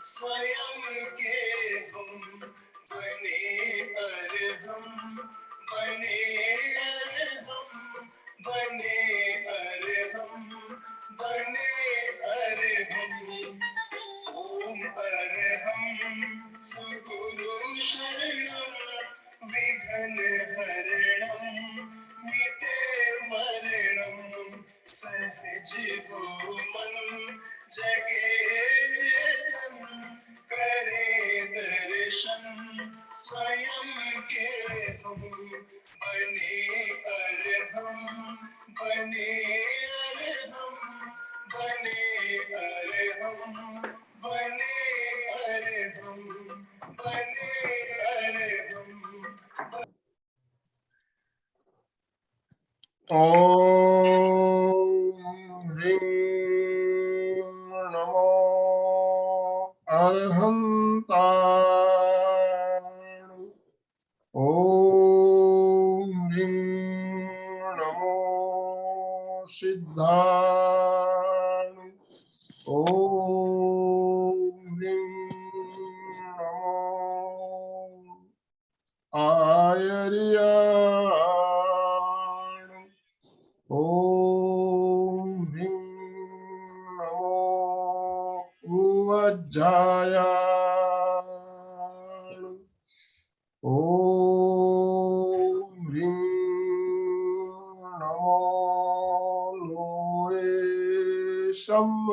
स्वयं के हम बने अरहम, बने अरहम, बने अरहम, बने अरहम। ओम अरहम सुगुरु शरणम, विघ्न हरणम, मिटे मरणम। सहज हो मन जगे चेतन, करे दर्शन स्वयं के हम बने अरहम, बने अरहम, बने अरहम, बने अरहम, बने अरहम। ओम ह्रीं नमो अरहंताय। ओम ह्रीं नमो सिद्धाय। ओम ह्रीं नमो आयर्याय। ओम ह्रीं नमो उवज्जायाय। ओम ह्रीं नमो लोये शम्साहुर्ण।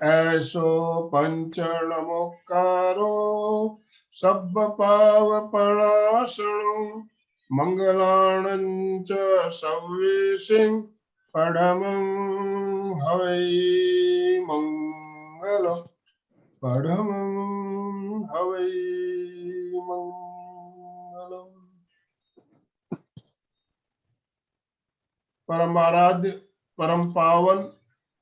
ऐसो पंचनमोक्कारो सब्बपावपणाशनो मंगलाणं च सव्येशिं पडमं हवै मंगलम्, पडमं हवै मंगलम्। परम आराध्य परम पावन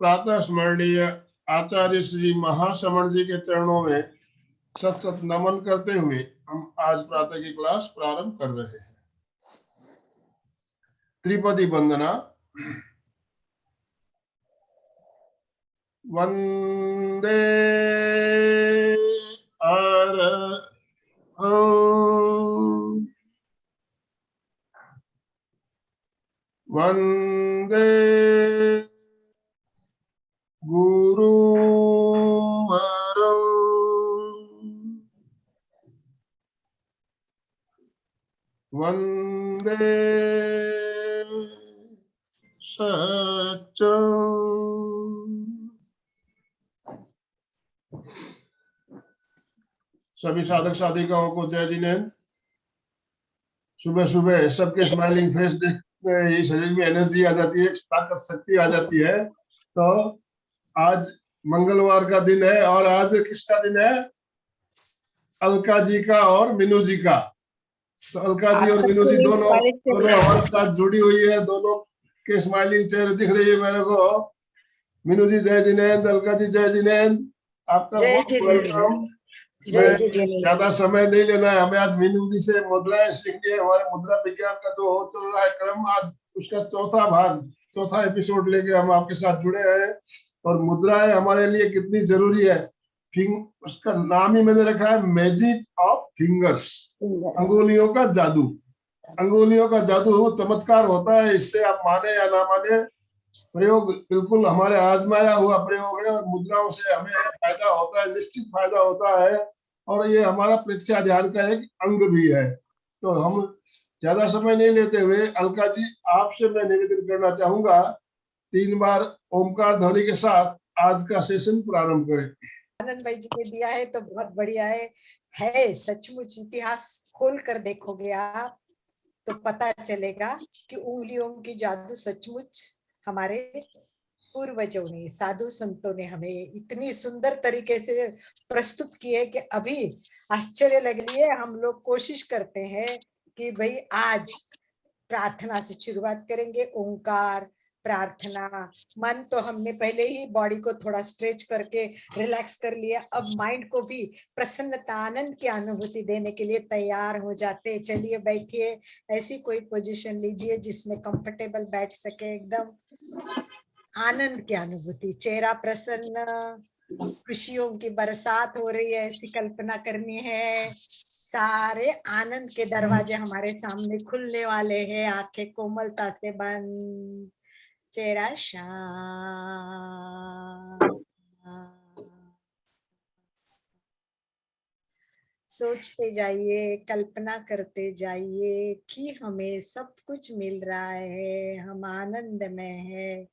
प्रातः स्मरणीय आचार्य श्री महाश्रमण जी के चरणों में सत सत नमन करते हुए हम आज प्रातः की क्लास प्रारंभ कर रहे हैं। त्रिपदी वंदना। वंदे अरहं, वंदे गुरुवरं, वंदे सच्चं। सभी साधक साधिकाओं को जय जिनेंद्र। सुबह सुबह सबके स्माइलिंग फेस देख के शरीर में एनर्जी आ जाती है, ताकत शक्ति आ जाती है। तो आज मंगलवार का दिन है और आज किसका दिन है? अलका जी का और मीनू जी का। तो अलका जी और मीनू जी दोनों हमारे साथ जुड़ी हुई है, दोनों के स्माइलिंग चेहरे दिख रही है मेरे को। मीनू जी जय जिनेंद्र, अलका जी जय जिनेंद्र, आपका बहुत वेलकम। ज्यादा समय नहीं लेना है हमें। आज मीनू जी से मुद्राएं सीखनी है। हमारे मुद्रा विज्ञान का जो चल रहा है क्रम, आज उसका चौथा भाग, चौथा एपिसोड लेके हम आपके साथ जुड़े हैं। और मुद्राएं हमारे लिए कितनी जरूरी है, उसका नाम ही मैंने रखा है मैजिक ऑफ फिंगर्स, अंगुलियों का जादू। अंगुलियों का जादू चमत्कार होता है, इससे आप माने या ना माने, प्रयोग बिल्कुल हमारे आजमाया हुआ प्रयोग है। और मुद्राओं से हमें फायदा होता है, निश्चित फायदा होता है। और ये हमारा परीक्षा ध्यान का एक अंग भी है। तो हम ज्यादा समय नहीं लेते हुए अलका जी आपसे मैं निवेदन करना चाहूंगा, 3 बार ओमकार ध्वनि के साथ आज का सेशन प्रारंभ करें। आनंद भाई जी ने दिया है तो बहुत बढ़िया है सचमुच। इतिहास खोल कर देखोगे आप तो पता चलेगा कि उंगलियों की जादू सचमुच हमारे पूर्वजों ने, साधु संतों ने हमें इतनी सुंदर तरीके से प्रस्तुत की है कि अभी आश्चर्य लग रही है। हम लोग कोशिश करते हैं कि भाई आज प्रार्थना से शुरुआत करेंगे, ओंकार प्रार्थना। मन तो हमने पहले ही बॉडी को थोड़ा स्ट्रेच करके रिलैक्स कर लिया, अब माइंड को भी प्रसन्नता आनंद की अनुभूति देने के लिए तैयार हो जाते। चलिए बैठिए, ऐसी कोई पोजीशन लीजिए जिसमें कंफर्टेबल बैठ सके एकदम। आनंद की अनुभूति, चेहरा प्रसन्न, खुशियों की बरसात हो रही है ऐसी कल्पना करनी है। सारे आनंद के दरवाजे हमारे सामने खुलने वाले हैं, आंखें कोमलता से बंद, चेहरा शांत। सोचते जाइए, कल्पना करते जाइए कि हमें सब कुछ मिल रहा है, हम आनंद में है,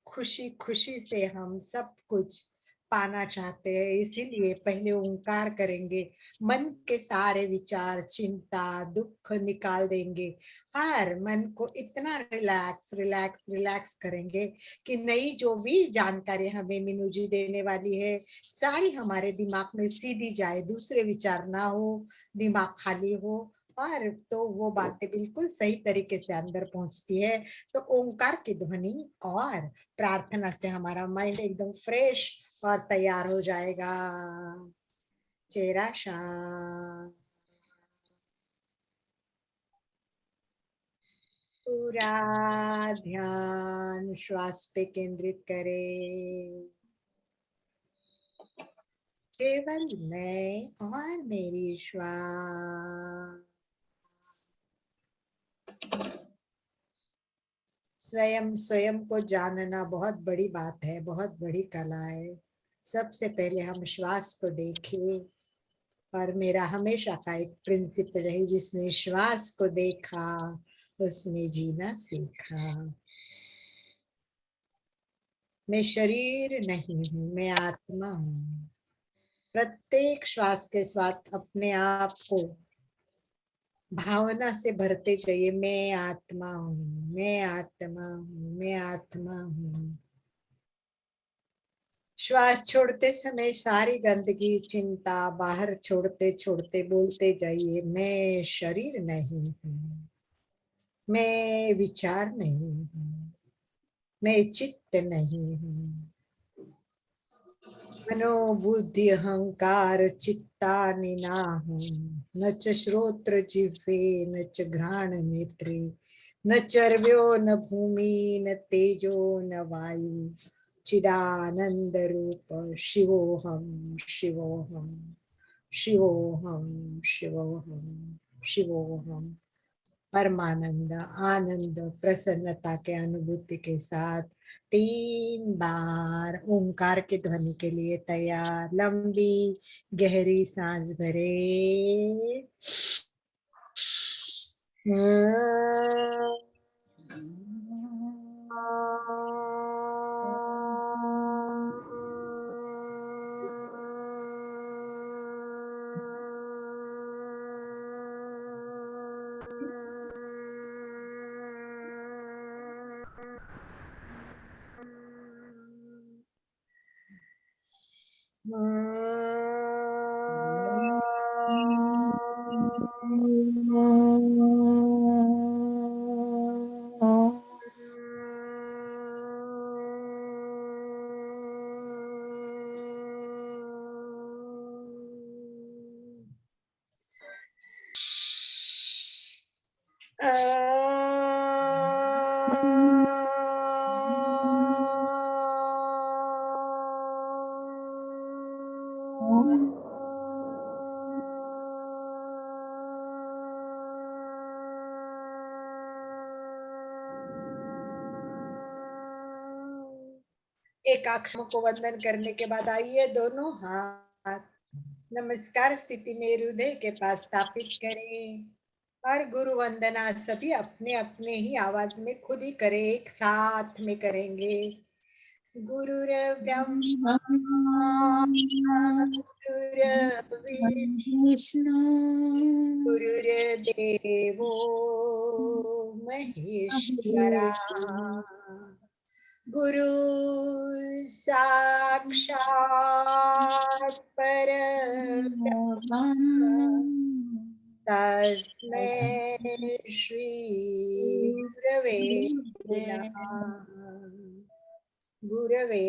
खुशी खुशी से हम सब कुछ पाना चाहते हैं। इसीलिए पहले ओंकार करेंगे, मन के सारे विचार, चिंता, दुख निकाल देंगे और मन को इतना रिलैक्स रिलैक्स रिलैक्स करेंगे कि नई जो भी जानकारी हमें मीनू जी देने वाली है सारी हमारे दिमाग में सीधी जाए, दूसरे विचार ना हो, दिमाग खाली हो, और तो वो बातें बिल्कुल सही तरीके से अंदर पहुंचती है। तो ओंकार की ध्वनि और प्रार्थना से हमारा माइंड एकदम फ्रेश और तैयार हो जाएगा। चेहरा शांत, पूरा ध्यान श्वास पे केंद्रित करें। केवल मैं और मेरी श्वास। स्वयं स्वयं को जानना बहुत बड़ी बात है, बहुत बड़ी कला है। सबसे पहले हम श्वास को देखें, और मेरा हमेशा का एक प्रिंसिपल है, जिसने श्वास को देखा उसने जीना सीखा। मैं शरीर नहीं हूँ, मैं आत्मा हूँ। प्रत्येक श्वास के साथ अपने आप को भावना से भरते जाइए, मैं आत्मा हूँ, मैं आत्मा हूँ, मैं आत्मा हूँ। श्वास छोड़ते समय सारी गंदगी, चिंता बाहर छोड़ते छोड़ते बोलते जाइए, मैं शरीर नहीं हूँ, मैं विचार नहीं हूँ, मैं चित्त नहीं हूँ। मनोबुद्धि अहंकार चित्तानि नाहं, न च श्रोत्र जिह्वे न च घ्राण नेत्रे, न चर्व्यो न भूमि न तेजो न वायु, चिदानंद रूप शिवोहम शिवोहम शिवोहम शिवोहम शिवोहम। परमानंद, आनंद, प्रसन्नता के अनुभूति के साथ 3 बार ओंकार की ध्वनि के लिए तैयार। लंबी गहरी सांस भरे, एक आंखों को वंदन करने के बाद आइए दोनों हाथ नमस्कार स्थिति में हृदय के पास स्थापित करें, और गुरु वंदना सभी अपने अपने ही आवाज में खुद ही करें, एक साथ में करेंगे। गुरुर ब्रह्मा गुरुर्विष्णु गुरुर्देवो महेश्वरा, गुरु साक्षात् परब्रह्म, तस्मै श्री गुरवे नमः। गुरवे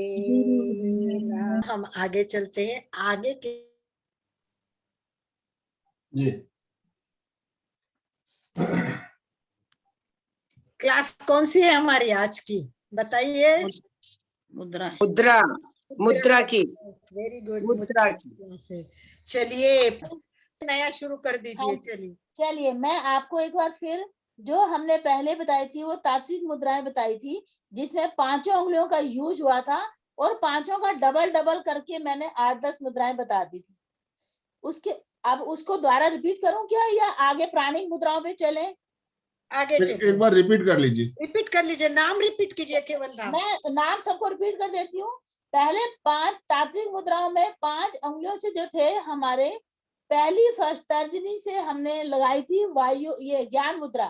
नमः। हम आगे चलते हैं। आगे के जी क्लास कौन सी है हमारी आज की? बताइए। मुद्रा मुद्रा, मुद्रा की, वेरी गुड। मुद्रा की। से चलिए नया शुरू कर दीजिए। हाँ। चलिए चलिए मैं आपको एक बार फिर जो हमने पहले बताई थी वो तात्विक मुद्राएं बताई थी, जिसमें 5 उंगलियों का यूज हुआ था और 5 का डबल डबल करके मैंने 8-10 मुद्राएं बता दी थी। उसके अब उसको दोबारा रिपीट करूं क्या, या आगे प्राणिक मुद्राओं पे चले? आगे चलिए। एक बार रिपीट कर लीजिए। रिपीट कर लीजिए, नाम रिपीट कीजिए, केवल नाम। मैं नाम सबको रिपीट कर देती हूँ। पहले 5 तात्विक मुद्राओं में 5 उंगलियों से जो थे हमारे, पहली फर्स्ट तर्जनी से हमने लगाई थी वायु, ये ज्ञान मुद्रा।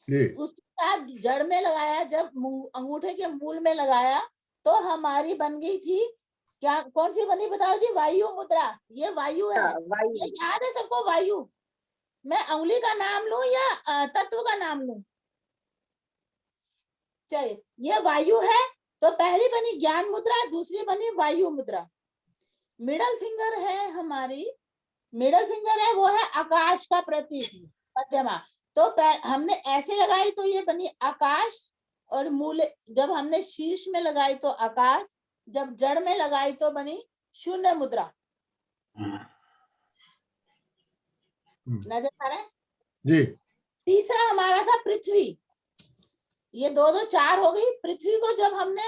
उसके साथ जड़ में लगाया, जब अंगूठे के मूल में लगाया तो हमारी बन गई थी क्या, कौन सी बनी बताओ जी? वायु मुद्रा। ये वायु है, ये याद है सबको? वायु। मैं उंगली का नाम लूं या तत्व का नाम लूं? चलिए, ये वायु है तो पहली बनी ज्ञान मुद्रा, दूसरी बनी वायु मुद्रा। मिडल फिंगर है हमारी, मिडल फिंगर है वो है आकाश का प्रतीक, मध्यमा। तो हमने ऐसे लगाई तो ये बनी आकाश, और मूल जब हमने शीर्ष में लगाई तो आकाश, जब जड़ में लगाई तो बनी शून्य मुद्रा। नजर आ रहा है जी। तीसरा हमारा था पृथ्वी। ये 2-2 4 हो गई। पृथ्वी को जब हमने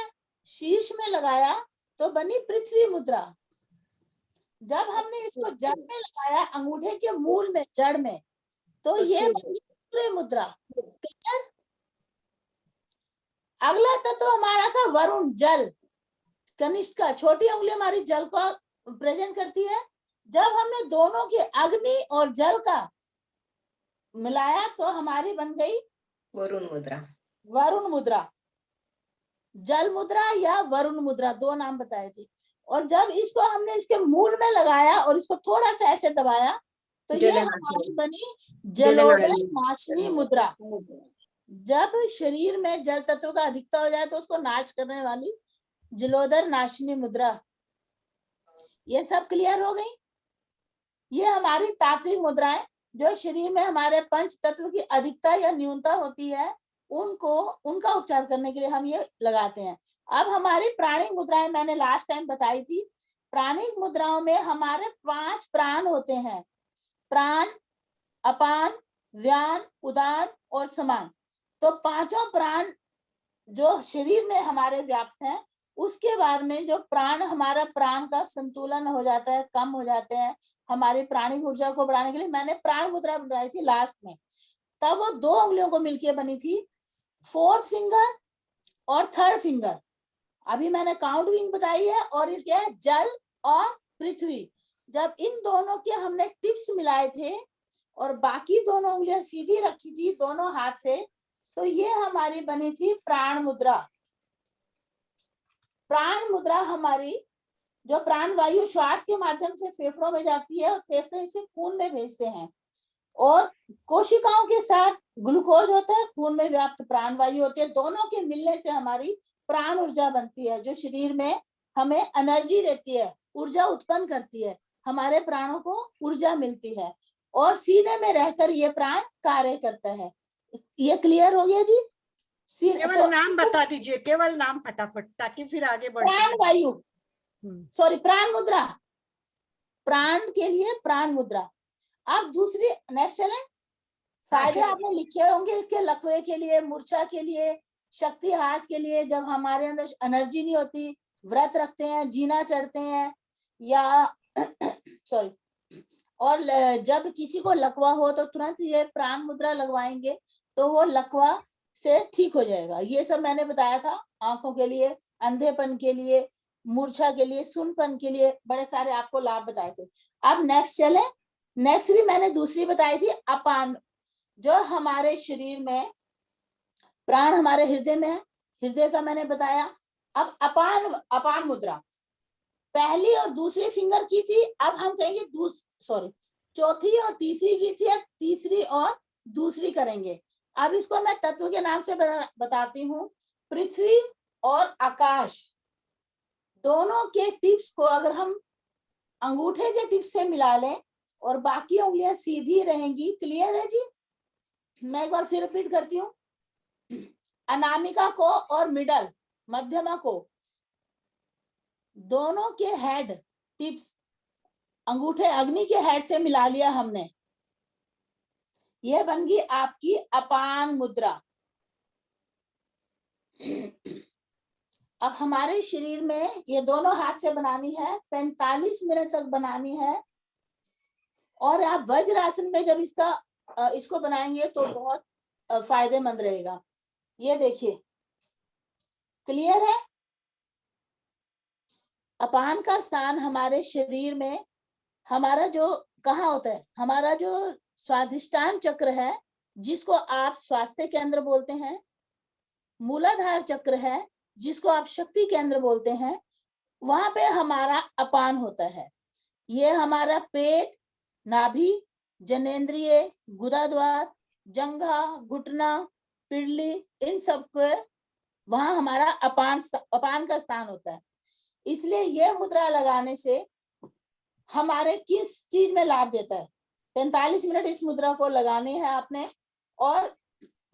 शीर्ष में लगाया तो बनी पृथ्वी मुद्रा। जब हमने इसको जड़ में लगाया, अंगूठे के मूल में, जड़ में, तो ये बनी सूर्य मुद्रा। क्लियर? अगला तत्व हमारा था वरुण, जल। कनिष्ठ का छोटी उंगली हमारी जल को प्रेजेंट करती है। जब हमने दोनों के अग्नि और जल का मिलाया तो हमारी बन गई वरुण मुद्रा। वरुण मुद्रा। जल मुद्रा या वरुण मुद्रा, 2 नाम बताए थे। और जब इसको हमने इसके मूल में लगाया और इसको थोड़ा सा ऐसे दबाया तो ये हमारी बनी जलोदर नाशनी मुद्रा। जब शरीर में जल तत्व का अधिकता हो जाए तो उसको नाश करने वाली जलोदर नाशनी मुद्रा। ये सब क्लियर हो गई? ये हमारी तात्विक मुद्राएं जो शरीर में हमारे पंच तत्व की अधिकता या न्यूनता होती है, उनको उनका उपचार करने के लिए हम ये लगाते हैं। अब हमारी प्राणिक मुद्राएं मैंने लास्ट टाइम बताई थी। प्राणिक मुद्राओं में हमारे 5 प्राण होते हैं, प्राण, अपान, व्यान, उदान और समान। तो 5 प्राण जो शरीर में हमारे व्याप्त हैं, उसके बाद में जो प्राण, हमारा प्राण का संतुलन हो जाता है, कम हो जाते हैं, हमारी प्राणिक ऊर्जा को बढ़ाने के लिए मैंने प्राण मुद्रा बताई थी लास्ट में। तब वो 2 उंगलियों को मिलकर बनी थी, 4th फिंगर और 3rd फिंगर। अभी मैंने काउंट विंग बताई है, और इसके है जल और पृथ्वी। जब इन दोनों के हमने टिप्स मिलाए थे और बाकी दोनों उंगलियां सीधी रखी थी दोनों हाथ से, तो ये हमारी बनी थी प्राण मुद्रा। प्राण मुद्रा हमारी, जो प्राण वायु श्वास के माध्यम से फेफड़ों में जाती है और फेफड़े इसे खून में भेजते हैं, और कोशिकाओं के साथ ग्लूकोज होता है, खून में व्याप्त प्राण वायु होती है। दोनों के मिलने से हमारी प्राण ऊर्जा बनती है, जो शरीर में हमें एनर्जी देती है, ऊर्जा उत्पन्न करती है, हमारे प्राणों को ऊर्जा मिलती है, और सीने में रहकर ये प्राण कार्य करता है। ये क्लियर हो गया जी? केवल तो नाम बता दीजिए, केवल नाम फटाफट, ताकि फिर आगे बढ़ प्राण सके। वायु, सॉरी प्राण मुद्रा, प्राण के लिए प्राण मुद्रा। अब दूसरी नेक्स्ट चले। फायदे आपने लिखे होंगे इसके, लकवे के लिए, मूर्छा के लिए, शक्ति हास के लिए, जब हमारे अंदर एनर्जी नहीं होती, व्रत रखते हैं, जीना चढ़ते हैं, या सॉरी, और जब किसी को लकवा हो तो तुरंत ये प्राण मुद्रा लगवाएंगे तो वो लकवा से ठीक हो जाएगा। ये सब मैंने बताया था, आंखों के लिए, अंधेपन के लिए, मूर्छा के लिए, सुनपन के लिए, बड़े सारे आपको लाभ बताए थे। अब नेक्स्ट चले। नेक्स्ट भी मैंने दूसरी बताई थी, अपान, जो हमारे शरीर में प्राण हमारे हृदय में है, हृदय का मैंने बताया। अब अपान, अपान मुद्रा पहली और दूसरी फिंगर की थी, अब हम कहेंगे सॉरी, चौथी और तीसरी की थी, अब तीसरी और दूसरी करेंगे। अब इसको मैं तत्व के नाम से बताती हूँ। पृथ्वी और आकाश, दोनों के टिप्स को अगर हम अंगूठे के टिप्स से मिला लें और बाकी उंगलियां सीधी रहेंगी। क्लियर है जी? मैं एक बार फिर रिपीट करती हूँ। अनामिका को और मिडल मध्यमा को दोनों के हेड टिप्स अंगूठे अग्नि के हेड से मिला लिया हमने। यह बन गई आपकी अपान मुद्रा। अब हमारे शरीर में ये दोनों हाथ से बनानी है, 45 मिनट तक बनानी है। और आप वज्रासन में जब इसको बनाएंगे तो बहुत फायदेमंद रहेगा। ये देखिए, क्लियर है? अपान का स्थान हमारे शरीर में, हमारा जो कहाँ होता है, हमारा जो स्वादिष्टान चक्र है जिसको आप स्वास्थ्य केंद्र बोलते हैं, मूलाधार चक्र है जिसको आप शक्ति केंद्र बोलते हैं, वहां पे हमारा अपान होता है। ये हमारा पेट, नाभि, जनेंद्रिय, गुदाद्वार, जंघा, घुटना, पिंडली, इन सब के वहां हमारा अपान का स्थान होता है। इसलिए यह मुद्रा लगाने से हमारे किस चीज में लाभ देता है? 45 मिनट इस मुद्रा को लगानी है आपने, और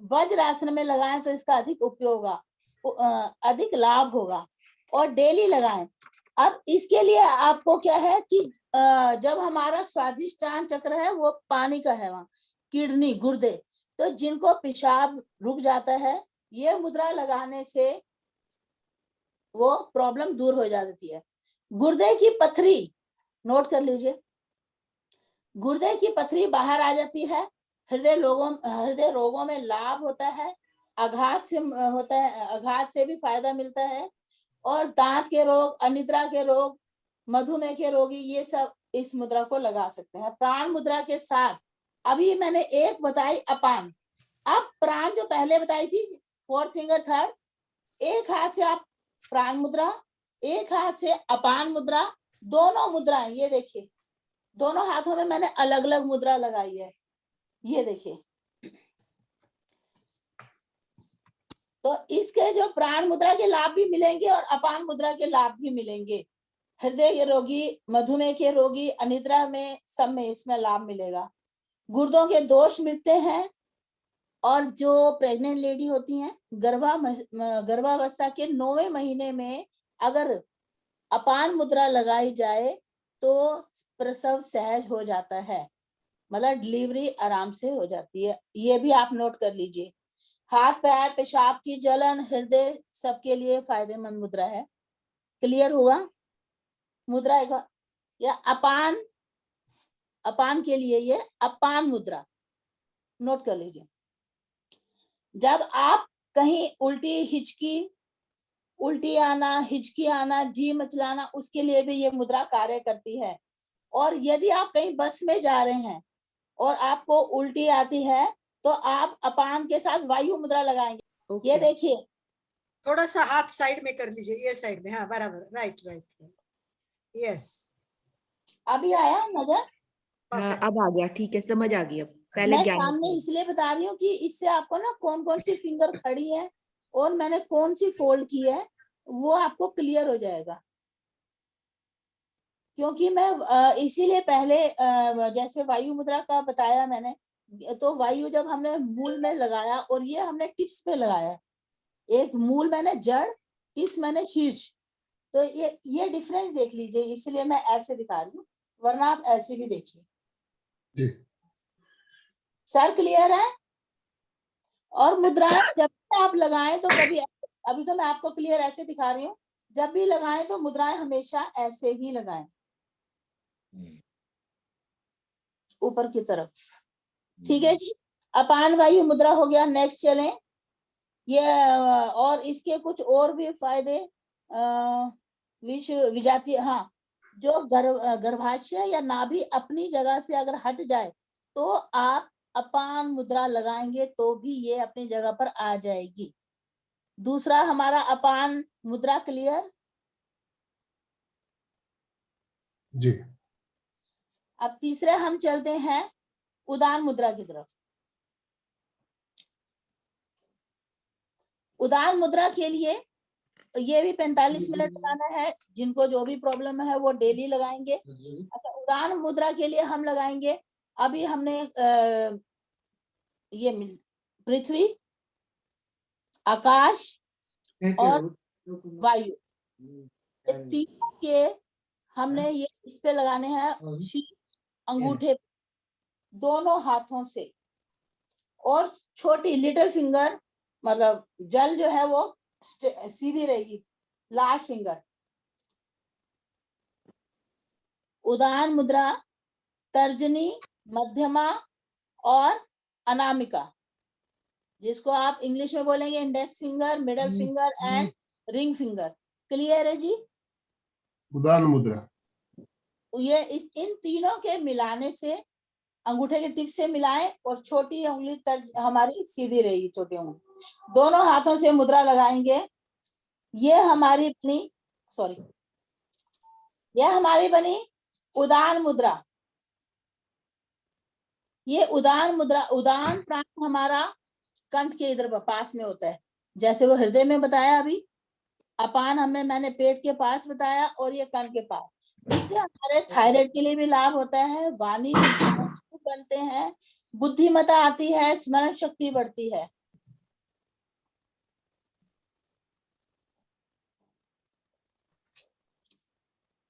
वज्रासन में लगाएं तो इसका अधिक उपयोग होगा, अधिक लाभ होगा, और डेली लगाएं। अब इसके लिए आपको क्या है कि जब हमारा स्वादिष्टान चक्र है वो पानी का है, वहां किडनी, गुर्दे, तो जिनको पेशाब रुक जाता है, ये मुद्रा लगाने से वो प्रॉब्लम दूर हो जाती है। गुर्दे की पथरी नोट कर लीजिए, गुर्दे की पथरी बाहर आ जाती है। हृदय रोगों में लाभ होता है, आघात से होता है, आघात से भी फायदा मिलता है, और दांत के रोग, अनिद्रा के रोग, मधुमेह के रोगी, ये सब इस मुद्रा को लगा सकते हैं। प्राण मुद्रा के साथ अभी मैंने एक बताई अपान, अब प्राण जो पहले बताई थी, फोर्थ फिंगर थर्ड, एक हाथ से आप प्राण मुद्रा, एक हाथ से अपान मुद्रा, दोनों मुद्राएं, ये देखिए दोनों हाथों में मैंने अलग अलग मुद्रा लगाई है, ये देखिए। तो इसके जो प्राण मुद्रा के लाभ भी मिलेंगे और अपान मुद्रा के लाभ भी मिलेंगे। हृदय के रोगी, मधुमेह के रोगी, अनिद्रा में, सब में इसमें लाभ मिलेगा। गुर्दों के दोष मिटते हैं, और जो प्रेग्नेंट लेडी होती हैं, गर्भावस्था के 9वें महीने में अगर अपान मुद्रा लगाई जाए तो प्रसव सहज हो जाता है, मतलब डिलीवरी आराम से हो जाती है। ये भी आप नोट कर लीजिए। हाथ पैर, पेशाब की जलन, हृदय, सबके लिए फायदेमंद मुद्रा है। क्लियर हुआ? मुद्रा एक, या अपान के लिए ये अपान मुद्रा नोट कर लीजिए। जब आप कहीं उल्टी आना, हिचकी आना, जी मचलाना, उसके लिए भी ये मुद्रा कार्य करती है। और यदि आप कहीं बस में जा रहे हैं और आपको उल्टी आती है तो आप अपान के साथ वायु मुद्रा लगाएंगे। ये देखिए, थोड़ा सा हाथ साइड में कर लीजिए, ये साइड में, हाँ बराबर, राइट राइट, यस, अभी आया नजर? हाँ, अब आ गया, ठीक है, समझ आ गई अब। पहले मैं ज्ञान सामने इसलिए बता रही हूँ कि इससे आपको ना कौन कौन सी फिंगर खड़ी है और मैंने कौन सी फोल्ड की है वो आपको क्लियर हो जाएगा। क्योंकि मैं इसीलिए पहले जैसे वायु मुद्रा का बताया मैंने, तो वायु जब हमने मूल में लगाया और ये हमने टिप्स पे लगाया, एक मूल मैंने जड़, टिप्स मैंने शीर्ष, तो ये डिफरेंस देख लीजिए, इसलिए मैं ऐसे दिखा रही हूँ, वरना आप ऐसे भी देखिए। सर क्लियर है? और मुद्राएं जब आप लगाएं तो कभी, अभी तो मैं आपको क्लियर ऐसे दिखा रही हूँ, जब भी लगाएं तो मुद्राएं हमेशा ऐसे ही लगाएं, ऊपर की तरफ। ठीक है जी, अपान वायु मुद्रा हो गया। नेक्स्ट चलें। ये और इसके कुछ और भी फायदे, विजातीय, हाँ, जो गर्भाशय या नाभि अपनी जगह से अगर हट जाए तो आप अपान मुद्रा लगाएंगे तो भी ये अपनी जगह पर आ जाएगी। दूसरा हमारा अपान मुद्रा क्लियर जी। अब तीसरे हम चलते हैं उदान मुद्रा की तरफ। उदान मुद्रा के लिए ये भी 45 मिनट लगाना है, जिनको जो भी प्रॉब्लम है वो डेली लगाएंगे। अच्छा, उदान मुद्रा के लिए हम लगाएंगे, अभी हमने ये पृथ्वी, आकाश और वायु, ये तीनों के हमने ये इस पे लगाने हैं शील अंगूठे दोनों हाथों से, और छोटी लिटिल फिंगर मतलब जल जो है वो सीधी रहेगी, लास्ट फिंगर। उदान मुद्रा, तर्जनी, मध्यमा और अनामिका, जिसको आप इंग्लिश में बोलेंगे index finger, middle finger and ring finger. Clear है जी? उदान मुद्रा, ये इन तीनों के मिलाने से, अंगूठे के टिप से मिलाएं और छोटी उंगली तर्ज हमारी सीधी रहेगी, छोटी उंगली दोनों हाथों से मुद्रा लगाएंगे। ये हमारी बनी उदान मुद्रा। ये उदान मुद्रा, उदान प्राण हमारा कंठ के इधर पास में होता है, जैसे वो हृदय में बताया अभी, अपान मैंने पेट के पास बताया, और ये कंठ के पास। इससे हमारे थायराइड के लिए भी लाभ होता है, वाणी बनते हैं, बुद्धिमत्ता आती है, स्मरण शक्ति बढ़ती है।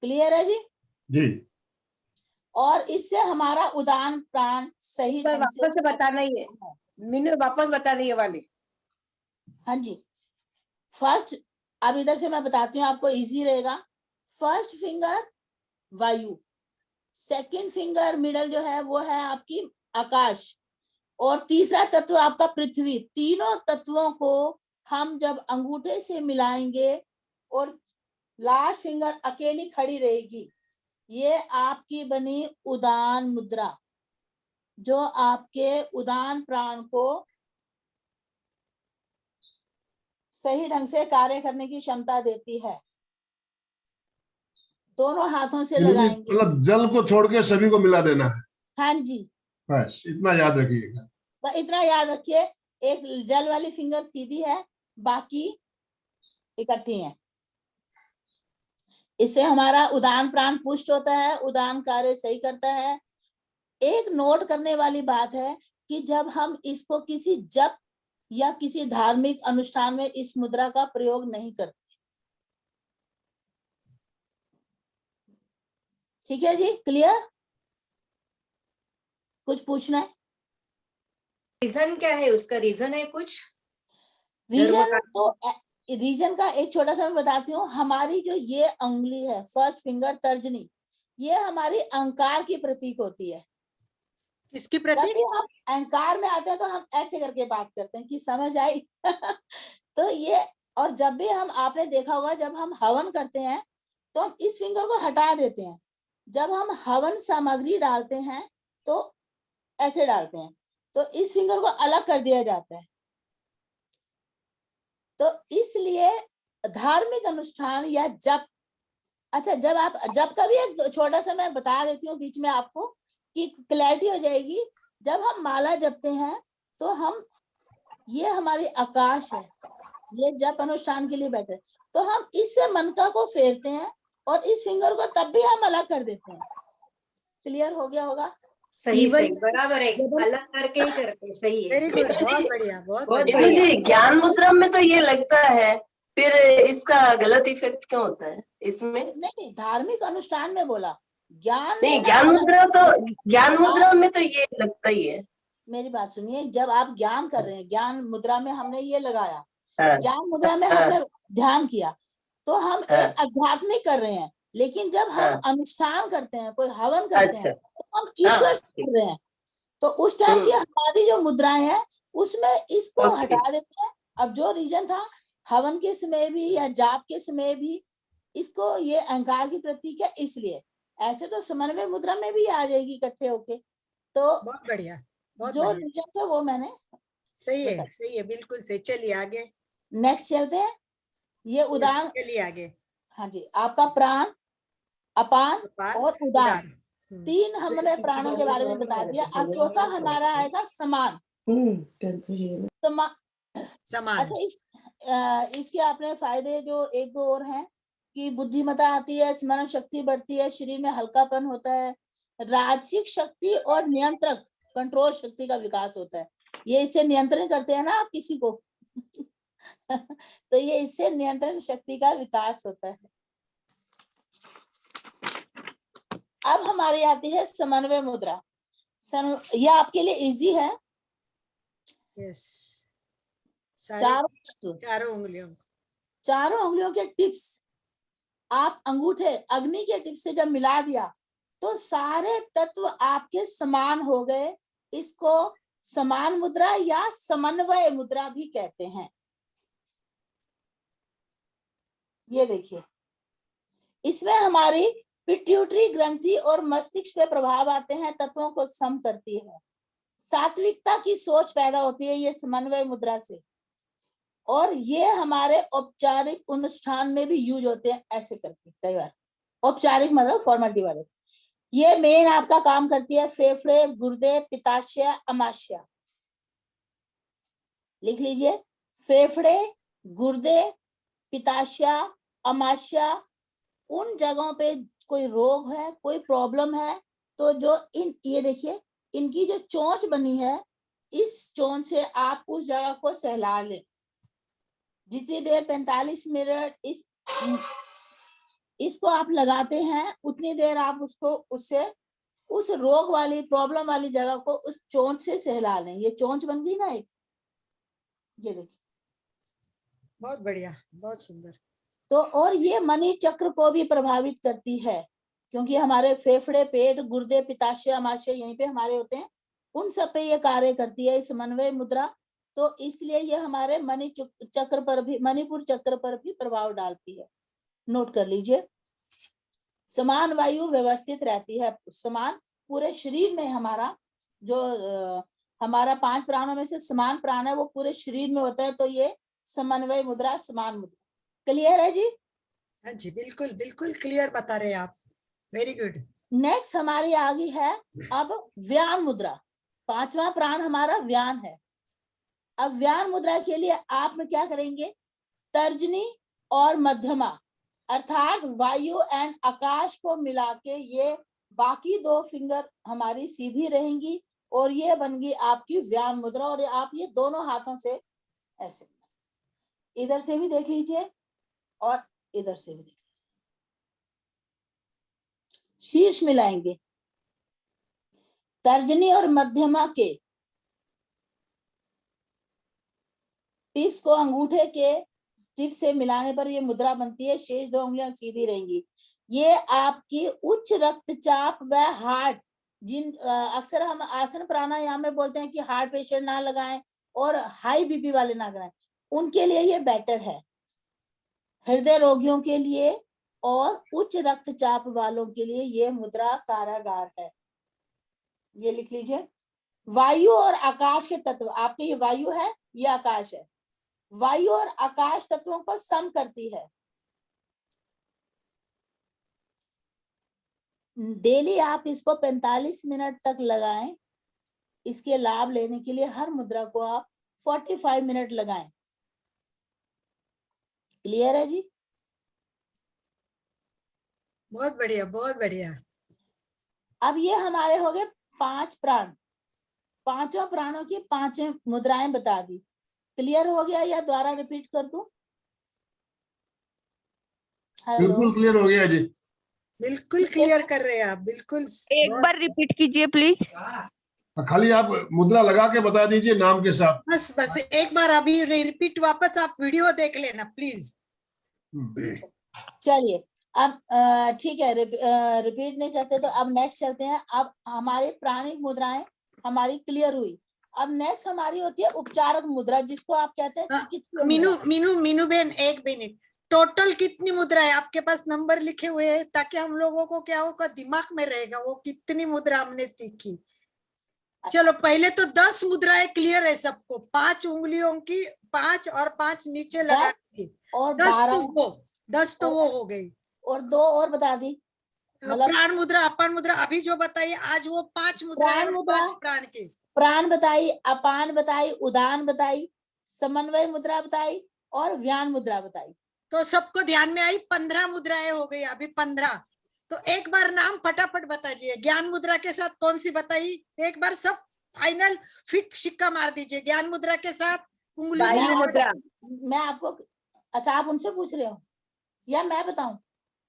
क्लियर है जी? जी। और इससे हमारा उदान प्राण सही ढंग से वापस से बताना ही है, मीनू वापस बताना ये वाली। हाँ जी। फर्स्ट, अब इधर से मैं बताती हूँ, आपको इजी रहेगा। फर्स्ट फिंगर वायु, सेकंड फिंगर मिडल जो है वो है आपकी आकाश, और तीसरा तत्व आपका पृथ्वी। तीनों तत्वों को हम जब अंगूठे से मिलाएंगे और लास्ट फिंगर अकेली खड़ी रहेगी, ये आपकी बनी उदान मुद्रा, जो आपके उदान प्राण को सही ढंग से कार्य करने की क्षमता देती है। दोनों हाथों से लगाएंगे। मतलब जल को छोड़ के सभी को मिला देना है। हाँ जी, बस इतना याद रखिएगा। तो इतना याद रखिए, एक जल वाली फिंगर सीधी है, बाकी इकट्ठी है। इससे हमारा उदान प्राण पुष्ट होता है, उदान कार्य सही करता है। एक नोट करने वाली बात है कि जब हम इसको किसी जप या किसी धार्मिक अनुष्ठान में इस मुद्रा का प्रयोग नहीं करते। ठीक है जी, क्लियर? कुछ पूछना है? रीजन क्या है उसका? रीजन है कुछ? रीजन तो रीजन का एक छोटा सा मैं बताती हूँ। हमारी जो ये उंगली है, फर्स्ट फिंगर तर्जनी, ये हमारी अहंकार की प्रतीक होती है। किसकी जब प्रतीक? भी हम अहंकार में आते हैं तो हम ऐसे करके बात करते हैं कि समझ आई। तो ये, और जब भी हम, आपने देखा होगा जब हम हवन करते हैं तो हम इस फिंगर को हटा देते हैं। जब हम हवन सामग्री डालते हैं तो ऐसे डालते हैं, तो इस फिंगर को अलग कर दिया जाता है। तो इसलिए धार्मिक अनुष्ठान या जप, अच्छा जब आप जप का भी एक छोटा सा मैं बता देती हूँ बीच में आपको कि क्लैरिटी हो जाएगी। जब हम माला जपते हैं तो हम, ये हमारी आकाश है, ये जप अनुष्ठान के लिए बैठे, तो हम इससे मनका को फेरते हैं और इस फिंगर को तब भी हम अलग कर देते हैं। क्लियर हो गया होगा? सही सही बराबर है, अलग करके ही करते, सही है। वेरी गुड, बहुत बढ़िया, बहुत बहुत बढ़िया। बढ़िया। जी ज्ञान मुद्रा में तो ये लगता है, फिर इसका गलत इफेक्ट क्यों होता है इसमें? नहीं, धार्मिक अनुष्ठान में बोला, ज्ञान नहीं, ज्ञान मुद्रा में तो ये लगता ही है। मेरी बात सुनिए, जब आप ज्ञान कर रहे हैं, ज्ञान मुद्रा में हमने ये लगाया, हाँ, ज्ञान मुद्रा में हमने ध्यान किया, तो हम एक आध्यात्मिक कर रहे हैं। लेकिन जब हम अनुष्ठान करते हैं, कोई हवन करते हैं, तो हम ईश्वर से कर रहे हैं। तो उस टाइम की हमारी जो मुद्राएं हैं उसमें इसको हटा देते हैं। अब जो रीजन था, हवन के समय भी या जाप के समय भी इसको, ये अहंकार की प्रतीक है, इसलिए ऐसे तो समन्वय मुद्रा में भी आ जाएगी इकट्ठे होके। तो बहुत बढ़िया, बहुत जो बढ़िया। रीजन था वो मैंने सही है, सही है, बिल्कुल सही। चलिए आगे, नेक्स्ट चलते हैं। ये उदान, चलिए आगे। हाँ जी, आपका प्राण, अपान अपान, और उदान, उदान। तीन हमने प्राणों के बारे में बता दिया। अब चौथा हमारा आएगा समान। समान। अच्छा, इसके अपने फायदे जो एक दो और हैं कि बुद्धिमत्ता आती है, स्मरण शक्ति बढ़ती है, शरीर में हल्कापन होता है, राजसिक शक्ति और नियंत्रक कंट्रोल शक्ति का विकास होता है। ये इससे नियंत्रण करते हैं ना आप किसी को। तो ये इससे नियंत्रण शक्ति का विकास होता है। अब हमारी आती है समन्वय मुद्रा। ये आपके लिए इजी है। यस, चारों चारों उंगलियों के टिप्स आप अंगूठे अग्नि के टिप से जब मिला दिया तो सारे तत्व आपके समान हो गए। इसको समान मुद्रा या समन्वय मुद्रा भी कहते हैं। ये देखिए, इसमें हमारी पिट्यूटरी ग्रंथि और मस्तिष्क पे प्रभाव आते हैं, तत्वों को सम करती है, सात्विकता की सोच पैदा होती है ये समन्वय मुद्रा से। और ये हमारे औपचारिक अनुष्ठान में भी यूज होते हैं ऐसे करके। कई बार औपचारिक मतलब फॉर्मेलिटी वाले। ये मेन आपका काम करती है फेफड़े, गुर्दे, पित्ताशय, अमाशय। लिख लीजिए, फेफड़े, गुर्दे, पित्ताशय, अमाशय। उन जगहों पे कोई रोग है, कोई प्रॉब्लम है, तो जो ये देखिए, इनकी जो चोंच बनी है, इस चोंच से आप उस जगह को सहला लें। जितनी देर 45 मिनट इसको आप लगाते हैं, उतनी देर आप उसको उससे उस रोग वाली प्रॉब्लम वाली जगह को उस चोंच से सहला लें। ये चोंच बन गई ना एक, ये देखिए, बहुत बढ़िया, बहुत सुंदर। तो और ये मणि चक्र को भी प्रभावित करती है, क्योंकि हमारे फेफड़े, पेट, गुर्दे, पित्ताशय, अमाशय यहीं पे हमारे होते हैं, उन सब पे ये कार्य करती है समन्वय मुद्रा। तो इसलिए ये हमारे मणि चक्र पर भी, मणिपुर चक्र पर भी प्रभाव डालती है। नोट कर लीजिए, समान वायु व्यवस्थित रहती है, समान पूरे शरीर में। हमारा जो हमारा 5 प्राणों में से समान प्राण है वो पूरे शरीर में होता है, तो ये समन्वय मुद्रा, समान मुद्रा। क्लियर है जी? हाँ जी, बिल्कुल बिल्कुल क्लियर बता रहे हैं आप। Very good. नेक्स्ट हमारी आ गई है अब व्यान मुद्रा। 5वां प्राण हमारा व्यान है। अब व्यान मुद्रा के लिए आप में क्या करेंगे, तर्जनी और मध्यमा अर्थात वायु एंड आकाश को मिला के ये बाकी 2 फिंगर हमारी सीधी रहेंगी और ये बन गई आपकी व्यान मुद्रा। और आप ये दोनों हाथों से ऐसे, इधर से भी देख लीजिए और इधर से भी देख लीजिए, शीर्ष मिलाएंगे। तर्जनी और मध्यमा के टिप्स को अंगूठे के टिप से मिलाने पर ये मुद्रा बनती है। शेष 2 उंगलियां सीधी रहेंगी। ये आपकी उच्च रक्तचाप व हार्ट, जिन अक्सर हम आसन प्राणायाम में बोलते हैं कि हार्ट पेशेंट ना लगाएं और हाई बीपी वाले ना लगाएं, उनके लिए ये बेटर है। हृदय रोगियों के लिए और उच्च रक्तचाप वालों के लिए ये मुद्रा कारागार है। ये लिख लीजिए। वायु और आकाश के तत्व, आपके ये वायु है, ये आकाश है। वायु और आकाश तत्वों को सम करती है। डेली आप इसको 45 मिनट तक लगाएं। इसके लाभ लेने के लिए हर मुद्रा को आप 45 मिनट लगाएं। क्लियर है जी? बहुत बढ़िया, बहुत बढ़िया। अब ये हमारे हो गए 5 प्राण। 5 प्राणों की 5 मुद्राएं बता दी। क्लियर हो गया या दोबारा रिपीट कर दूं? बिल्कुल क्लियर हो गया जी। बिल्कुल क्लियर कर रहे हैं आप, बिल्कुल। एक बार रिपीट कीजिए प्लीज। खाली आप मुद्रा लगा के बता दीजिए नाम के साथ। बस बस एक बार अभी रिपीट, वापस आप वीडियो देख लेना प्लीज। चलिए, अब ठीक है, रिपीट नहीं करते तो अब नेक्स्ट चलते हैं। अब हमारी प्राणिक मुद्राएं हमारी क्लियर हुई। अब नेक्स्ट हमारी होती है उपचारक मुद्रा, जिसको आप कहते हैं चिकित्सीय मीनू मुद्रा। मीनू मीनू बहन, एक मिनट। टोटल कितनी मुद्रा है आपके पास? नंबर लिखे हुए हैं ताकि हम लोगों को क्या होगा, दिमाग में रहेगा वो कितनी मुद्रा हमने सीखी। चलो, पहले तो 10 मुद्राएं क्लियर है सबको। 5 उंगलियों की, 5 और 5 नीचे लगा के और 10 तो वो हो गई। और 2 और बता दी, मतलब प्राण मुद्रा, अपान मुद्रा अभी जो बताइए, आज वो 5 मुद्रा है, 5 प्राण के। प्राण बताई, अपान बताई, उदान बताई, समन्वय मुद्रा बताई और व्यान मुद्रा बताई। तो सबको ध्यान में आई। 15 मुद्राएं हो गई अभी, 15। तो एक बार नाम फटाफट बताइए। ज्ञान मुद्रा के साथ कौन सी बताई? एक बार सब फाइनल फिट सिक्का मार दीजिए। ज्ञान मुद्रा के साथ उंगली वायु में मुद्रा। मैं आपको, अच्छा आप उनसे पूछ रहे हो या मैं बताऊं?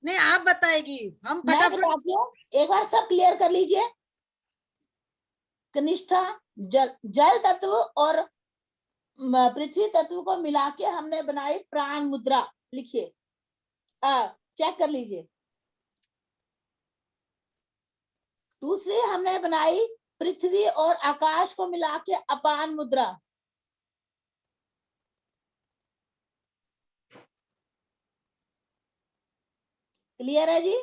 नहीं, आप बताएगी, हम मैं फटाफट। बताती हूँ, एक बार सब क्लियर कर लीजिए। कनिष्ठा जल, जल तत्व और पृथ्वी तत्व को मिला के हमने बनाई प्राण मुद्रा। लिखिए, चेक कर लीजिए। दूसरी हमने बनाई पृथ्वी और आकाश को मिला के अपान मुद्रा। क्लियर है जी?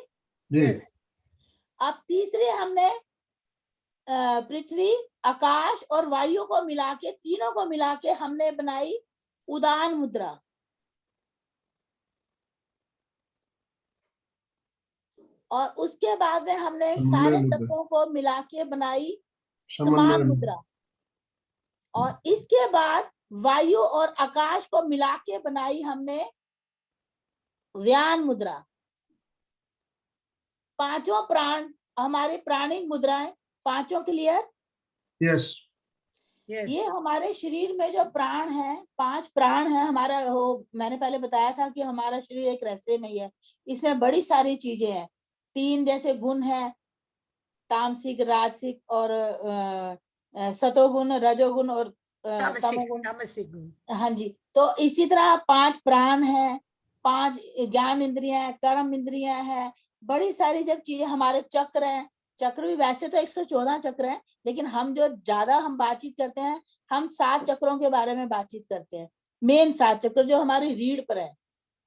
जी। अब तीसरी हमने पृथ्वी, आकाश और वायु को मिला के, तीनों को मिला के हमने बनाई उदान मुद्रा। और उसके बाद में हमने सारे मुद्रा। तत्वों को मिला के बनाई समन्वय समान मुद्रा। और इसके बाद वायु और आकाश को मिला के बनाई हमने व्यान मुद्रा। पांचों प्राण हमारे प्राणिक मुद्राएं, पांचों क्लियर? यस। ये हमारे शरीर में जो प्राण है, 5 प्राण है हमारा। वो मैंने पहले बताया था कि हमारा शरीर एक रस्से में ही है, इसमें बड़ी सारी चीजें हैं। 3 जैसे गुण है, तामसिक, राजसिक और सतोगुण, रजोगुण और तमोगुण। तामसिक गुण। हाँ जी। तो इसी तरह 5 प्राण है, 5 ज्ञान इंद्रियां है, कर्म इंद्रियां है, बड़ी सारी जब चीजें, हमारे चक्र हैं। चक्र भी वैसे तो 114 चक्र हैं, लेकिन हम जो ज्यादा हम बातचीत करते हैं, हम 7 चक्रों के बारे में बातचीत करते हैं। मेन 7 चक्र जो हमारी रीढ़ पर है,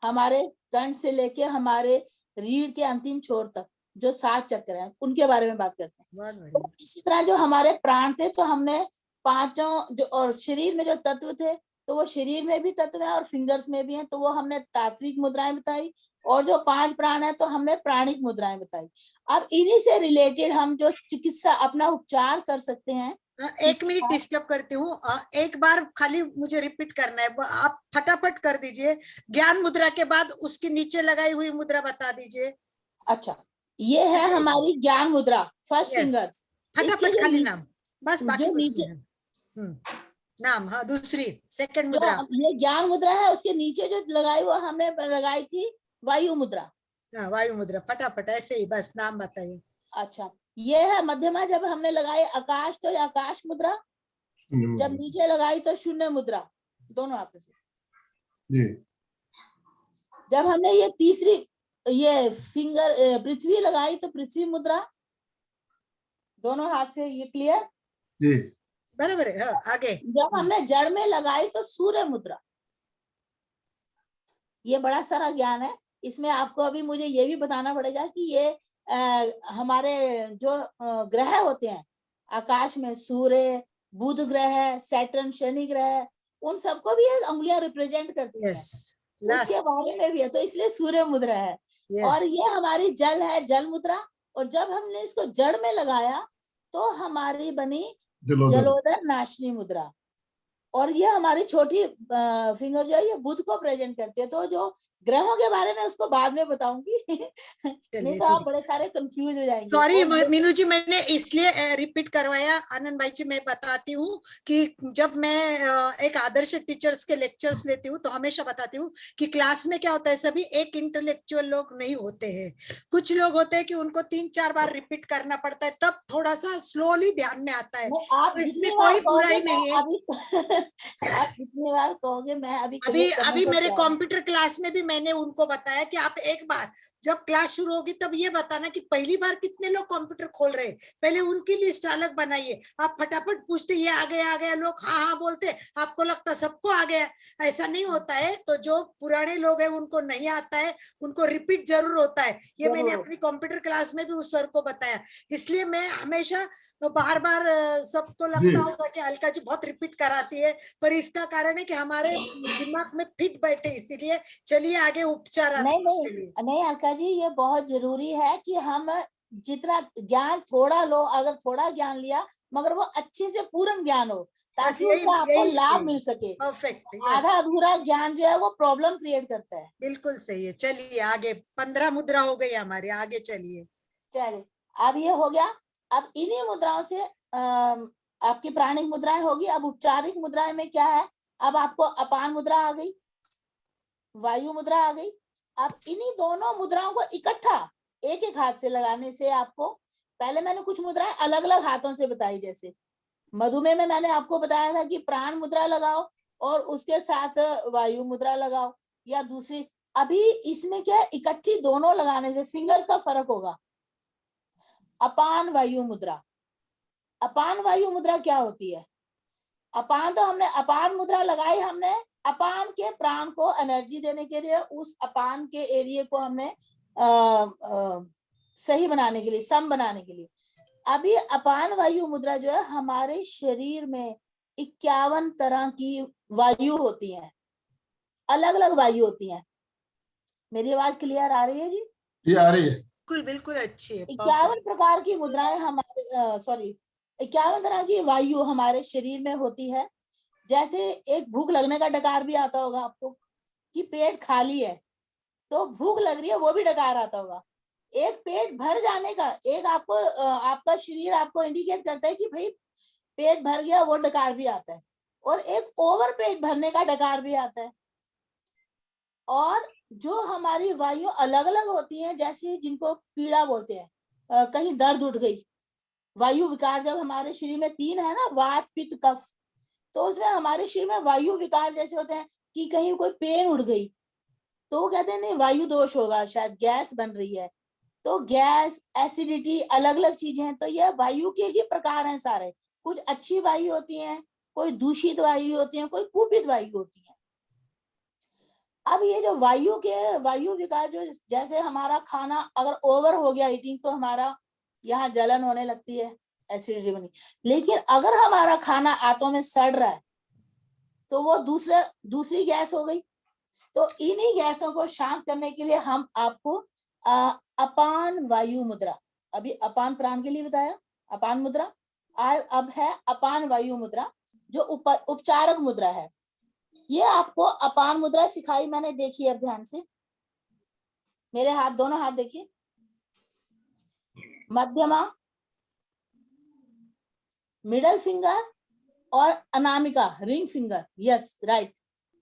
हमारे कंठ से लेके हमारे रीढ़ के अंतिम छोर तक जो 7 चक्र हैं, उनके बारे में बात करते हैं। तो इसी तरह जो हमारे प्राण थे, तो हमने पांचों जो, और शरीर में जो तत्व थे, तो वो शरीर में भी तत्व है और फिंगर्स में भी है, तो वो हमने तात्विक मुद्राएं बताई। और जो 5 प्राण है, तो हमने प्राणिक मुद्राएं बताई। अब इन्हीं से रिलेटेड हम जो चिकित्सा, अपना उपचार कर सकते हैं। एक मिनट डिस्टर्ब करती हूँ, एक बार खाली मुझे रिपीट करना है, आप फटाफट कर दीजिए। ज्ञान मुद्रा के बाद उसके नीचे लगाई हुई मुद्रा बता दीजिए। अच्छा, ये है हमारी ज्ञान मुद्रा, फर्स्ट Yes. फिंगर। फटाफट खाली नाम, बस बाकी जो कुछ नीचे नहीं। नाम, हाँ। दूसरी सेकंड जो मुद्रा, ये ज्ञान मुद्रा है, उसके नीचे जो लगाई, वो हमने लगाई थी वायु मुद्रा। हाँ, वायु मुद्रा। फटाफट ऐसे ही बस नाम बताइए। अच्छा, ये है मध्यमा। जब हमने लगाई आकाश, तो ये आकाश मुद्रा। जब नीचे लगाई तो शून्य मुद्रा, दोनों हाथों से। जी। जब हमने ये तीसरी, ये फिंगर पृथ्वी लगाई, तो पृथ्वी मुद्रा, दोनों हाथ से। ये क्लियर? जी। बराबर है। हाँ, आगे। जब हमने जड़ में लगाई, तो सूर्य मुद्रा। ये बड़ा सारा ज्ञान है इसमें। आपको अभी मुझे ये भी बताना पड़ेगा कि ये हमारे जो ग्रह होते हैं आकाश में, सूर्य, बुध ग्रह, सैटर्न, शनि ग्रह, उन सबको भी ये अंगुलियां रिप्रेजेंट करती हैं। उसके बारे में भी है, तो इसलिए सूर्य मुद्रा है। और ये हमारी जल है, जल मुद्रा। और जब हमने इसको जड़ में लगाया, तो हमारी बनी जलोदर नाशनी मुद्रा। और ये हमारी छोटी फिंगर जो है, ये बुध को प्रेजेंट करती है। तो जो ग्रहों के बारे में उसको बाद में बताऊंगी नहीं तो आप बड़े सारे कंफ्यूज हो जाएंगे। सॉरी मीनू जी, मैंने इसलिए रिपीट करवाया। आनंद भाई जी, मैं बताती हूँ कि जब मैं एक आदर्श टीचर्स के लेक्चर्स लेती हूँ, तो हमेशा बताती हूँ कि क्लास में क्या होता है, सभी एक इंटेलेक्चुअल लोग नहीं होते हैं। कुछ लोग होते हैं कि उनको 3-4 बार रिपीट करना पड़ता है, तब थोड़ा सा स्लोली ध्यान में आता है। आप तो इसमें कोई बुराई नहीं है। आप जितनी बार कहोगे, मैं अभी मेरे कंप्यूटर क्लास में भी मैंने उनको बताया कि आप एक बार जब क्लास शुरू होगी, तब ये बताना कि पहली बार कितने लोग कंप्यूटर खोल रहे हैं, पहले उनकी लिस्ट अलग बनाइए। आप फटाफट पूछते, ये आ गया लोग हाँ हाँ बोलते, आपको लगता सबको आ गया। ऐसा नहीं होता है। तो जो पुराने लोग हैं, उनको नहीं आता है, उनको रिपीट जरूर होता है। ये मैंने अपनी कंप्यूटर क्लास में भी उस सर को बताया। इसलिए मैं हमेशा बार बार, सबको लगता होगा कि अलका जी बहुत रिपीट कराती है, पर इसका कारण है कि हमारे दिमाग में फिट बैठे, इसीलिए। चलिए आगे उपचार। नहीं अलका जी, ये बहुत जरूरी है कि हम जितना ज्ञान थोड़ा लो, अगर थोड़ा ज्ञान लिया, मगर वो अच्छे से पूर्ण ज्ञान हो, ताकि उसका आपको लाभ मिल सके। परफेक्ट। आधा अधूरा ज्ञान जो है, वो प्रॉब्लम क्रिएट करता है। बिल्कुल सही है। चलिए आगे, 15 मुद्रा हो गई हमारी, आगे चलिए। चलिए, अब ये हो गया। अब इन्हीं मुद्राओं से आपकी प्राणिक मुद्राएं होगी। अब उपचारिक मुद्राएं में क्या है, अब आपको अपान मुद्रा आ गई, वायु मुद्रा आ गई। अब इन्हीं दोनों मुद्राओं को इकट्ठा एक एक हाथ से लगाने से आपको, पहले मैंने कुछ मुद्राएं अलग अलग हाथों से बताई, जैसे मधुमेह में मैंने आपको बताया था कि प्राण मुद्रा लगाओ और उसके साथ वायु मुद्रा लगाओ, या दूसरी। अभी इसमें क्या है, इकट्ठी दोनों लगाने से फिंगर्स का फर्क होगा। अपान वायु मुद्रा, अपान वायु मुद्रा क्या होती है? अपान तो हमने अपान मुद्रा लगाई, हमने अपान के प्राण को एनर्जी देने के लिए, उस अपान के एरिया को हमने सही बनाने के लिए, सम बनाने के लिए। अभी अपान वायु मुद्रा जो है, हमारे शरीर में 51 तरह की वायु होती हैं, अलग अलग वायु होती हैं। मेरी आवाज क्लियर आ रही है जी? जी आ रही है। बिल्कुल बिल्कुल अच्छी है। 51 प्रकार की मुद्राएं हमारे, सॉरी 51 तरह की वायु हमारे शरीर में होती है। जैसे एक भूख लगने का डकार भी आता होगा आपको, कि पेट खाली है तो भूख लग रही है, वो भी डकार आता होगा। एक पेट भर जाने का, एक आपको आपका शरीर आपको इंडिकेट करता है कि भाई पेट भर गया, वो डकार भी आता है। और एक ओवर पेट भरने का डकार भी आता है। और जो हमारी वायु अलग अलग होती हैं, जैसे जिनको पीड़ा बोलते हैं, कहीं दर्द उठ गई, वायु विकार जब हमारे शरीर में 3 है ना, वात पित्त कफ, तो उसमें हमारे शरीर में वायु विकार जैसे होते हैं कि कहीं कोई पेन उठ गई, तो वो कहते हैं नहीं वायु दोष होगा, शायद गैस बन रही है। तो गैस, एसिडिटी, अलग अलग चीजें हैं। तो ये वायु के ही प्रकार हैं सारे। कुछ अच्छी वायु होती हैं, कोई दूषित वायु होती है, कोई कुपित वायु होती है। अब ये जो वायु विकार, जो जैसे हमारा खाना अगर ओवर हो गया ईटिंग, तो हमारा यहाँ जलन होने लगती है, एसिडिटी बनी। लेकिन अगर हमारा खाना आंतों में सड़ रहा है, तो वो दूसरी गैस हो गई। तो इन्हीं गैसों को शांत करने के लिए हम आपको अपान वायु मुद्रा, अभी अपान प्राण के लिए बताया, अपान मुद्रा। अब है अपान वायु मुद्रा, जो उपचारक मुद्रा है। ये आपको अपान मुद्रा सिखाई मैंने, देखिए अब ध्यान से, मेरे हाथ, दोनों हाथ देखिए, मध्यमा, मिडल फिंगर और Anamika, ring finger. Yes right,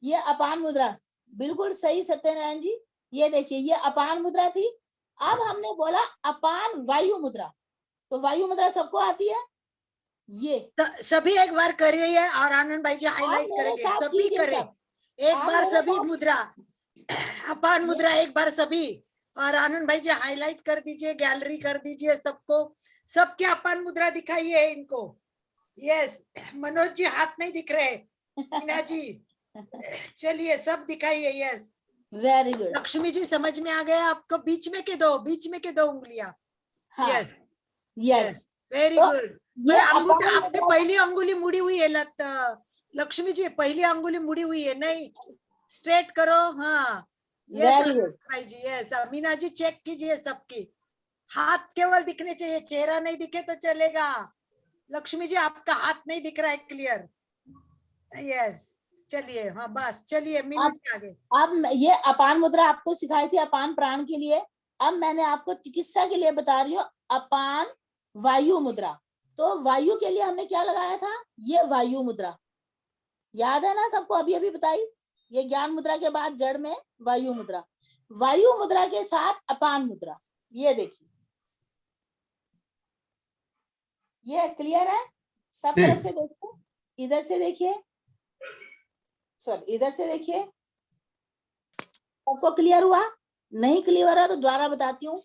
ये अपान मुद्रा, बिल्कुल सही सत्यनारायण जी। ये देखिए, ये अपान मुद्रा थी। अब हमने बोला अपान वायु मुद्रा, तो वायु मुद्रा सबको आती है। ये सभी एक बार करिए और आनंद भाई जी हाईलाइट करेंगे। सभी करें एक बार, सभी मुद्रा, अपान मुद्रा एक बार सभी, और आनंद भाई जी हाईलाइट कर दीजिए, गैलरी कर दीजिए सबको, सबके अपान मुद्रा दिखाइए इनको। यस, मनोज जी हाथ नहीं दिख रहे, मीना जी चलिए सब दिखाइए। Yes very good. Lakshmi ji समझ में आ गया आपको? बीच में के दो उंगलियां। Yes yes very good. अंगूठा, आपकी पहली अंगुली मुड़ी हुई है लक्ष्मी जी, पहली अंगुली मुड़ी हुई है, नहीं स्ट्रेट करो। हाँ यस भाई जी, यस मीना जी चेक कीजिए, सबकी हाथ केवल दिखने चाहिए, चेहरा नहीं दिखे तो चलेगा। लक्ष्मी जी आपका हाथ नहीं दिख रहा है क्लियर। यस चलिए, हाँ बस चलिए मीनू जी आगे। अब ये अपान मुद्रा आपको सिखाई थी अपान प्राण के लिए। अब मैंने आपको चिकित्सा के लिए बता रही हूँ अपान वायु मुद्रा। तो वायु के लिए हमने क्या लगाया था? ये वायु मुद्रा, याद है ना सबको? अभी अभी बताई, ये ज्ञान मुद्रा के बाद जड़ में वायु मुद्रा, वायु मुद्रा के साथ अपान मुद्रा। ये देखिए, ये क्लियर है? सब तरफ से देखो, इधर से देखिए, सॉरी इधर से देखिए, सबको क्लियर हुआ? नहीं क्लियर हो रहा तो दोबारा बताती हूँ।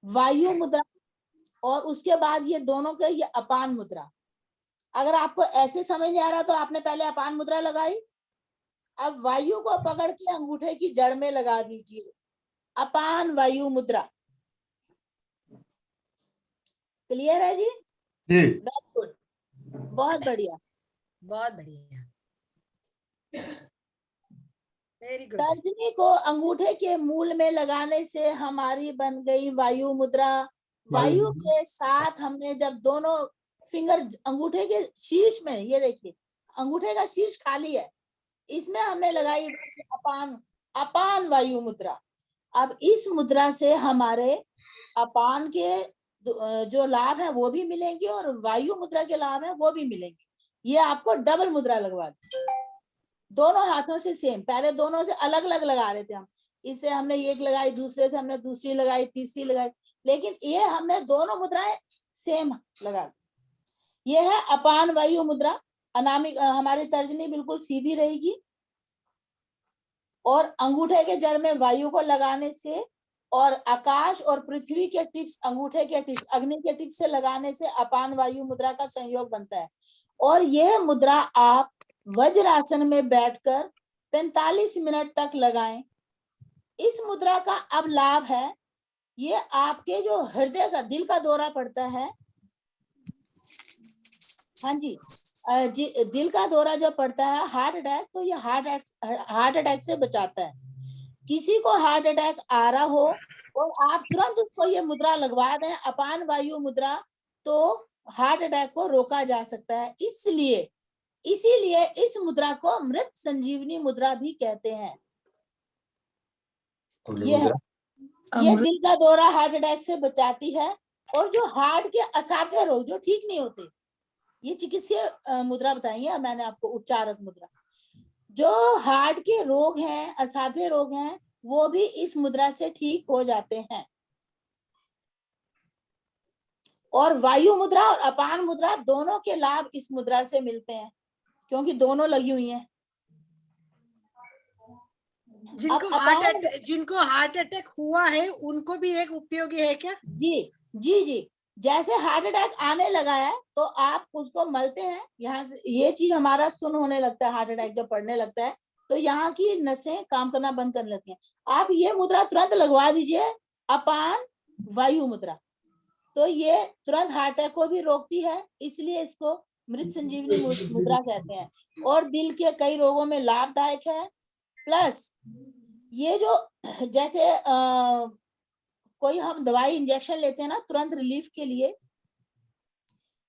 वायु मुद्रा और उसके बाद ये दोनों के, ये अपान मुद्रा। अगर आपको ऐसे समझ नहीं आ रहा तो आपने पहले अपान मुद्रा लगाई, अब वायु को पकड़ के अंगूठे की जड़ में लगा दीजिए, अपान वायु मुद्रा। क्लियर है जी? वेरी गुड, बहुत बढ़िया, बहुत बढ़िया, वेरी गुड। तर्जनी को अंगूठे के मूल में लगाने से हमारी बन गई वायु मुद्रा। वायु के साथ हमने जब दोनों फिंगर अंगूठे के शीर्ष में, ये देखिए अंगूठे का शीर्ष खाली है, इसमें हमने लगाई अपान, अपान वायु मुद्रा। अब इस मुद्रा से हमारे अपान के जो लाभ है वो भी मिलेंगे और वायु मुद्रा के लाभ है वो भी मिलेंगे। ये आपको डबल मुद्रा लगवा दी। दोनों हाथों से सेम, पहले दोनों से अलग अलग लगा रहे थे हम, इससे हमने एक लगाई, दूसरे से हमने दूसरी लगाई, तीसरी लगाई, लेकिन ये हमने दोनों मुद्राएं सेम लगा दी। ये है अपान वायु मुद्रा। अनामिक हमारी तर्जनी बिल्कुल सीधी रहेगी और अंगूठे के जड़ में वायु को लगाने से और आकाश और पृथ्वी के टिप्स, अंगूठे के टिप्स, अग्नि के टिप्स से लगाने से अपान वायु मुद्रा का संयोग बनता है। और यह मुद्रा आप वज्रासन में बैठकर 45 मिनट तक लगाएं। इस मुद्रा का अब लाभ है, ये आपके जो हृदय का, दिल का दौरा पड़ता है, हाँ जी, दिल का दौरा जो पड़ता है, हार्ट अटैक, तो ये हार्ट अटैक से बचाता है। किसी को हार्ट अटैक आ रहा हो और आप तुरंत उसको ये मुद्रा लगवा दें, अपान वायु मुद्रा, तो हार्ट अटैक को रोका जा सकता है। इसीलिए इस मुद्रा को मृत संजीवनी मुद्रा भी कहते हैं। ये दिल का दौरा, हार्ट अटैक से बचाती है। और जो हार्ट के असाध्य रोग जो ठीक नहीं होते, ये चिकित्सीय मुद्रा बताई है मैंने आपको, उच्चारक मुद्रा। जो हार्ट के रोग हैं, असाध्य रोग हैं, वो भी इस मुद्रा से ठीक हो जाते हैं। और वायु मुद्रा और अपान मुद्रा दोनों के लाभ इस मुद्रा से मिलते हैं, क्योंकि दोनों लगी हुई हैं। जिनको हार्ट अटैक हुआ है उनको भी एक उपयोगी है क्या? जी जी जी, जैसे हार्ट अटैक आने लगा है तो आप उसको मलते हैं, यहाँ से ये चीज हमारा सुन होने लगता है, हार्ट अटैक जब पड़ने लगता है तो यहाँ की नसें काम करना बंद करने लगती हैं। आप ये मुद्रा तुरंत लगवा दीजिए, अपान वायु मुद्रा, तो ये तुरंत हार्ट अटैक को भी रोकती है, इसलिए इसको मृत संजीवनी मुद्रा कहते हैं। और दिल के कई रोगों में लाभदायक है। प्लस ये जो जैसे कोई हम दवाई इंजेक्शन लेते हैं ना तुरंत रिलीफ के लिए,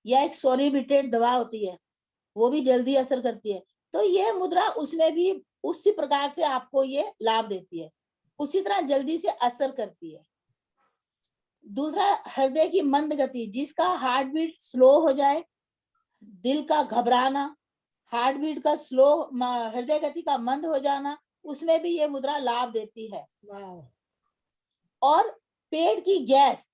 या एक सोरिबिट्रेट दवा होती है, वो भी जल्दी असर करती है, तो ये मुद्रा उसमें भी उसी प्रकार से आपको ये लाभ देती है, उसी तरह जल्दी से असर करती है। दूसरा, हृदय की मंद गति, जिसका हार्ट बीट स्लो हो जाए, दिल का घबराना, हार्ट बीट का स्लो, हृदय गति का मंद हो जाना, उसमें भी ये मुद्रा लाभ देती है। और पेट की गैस,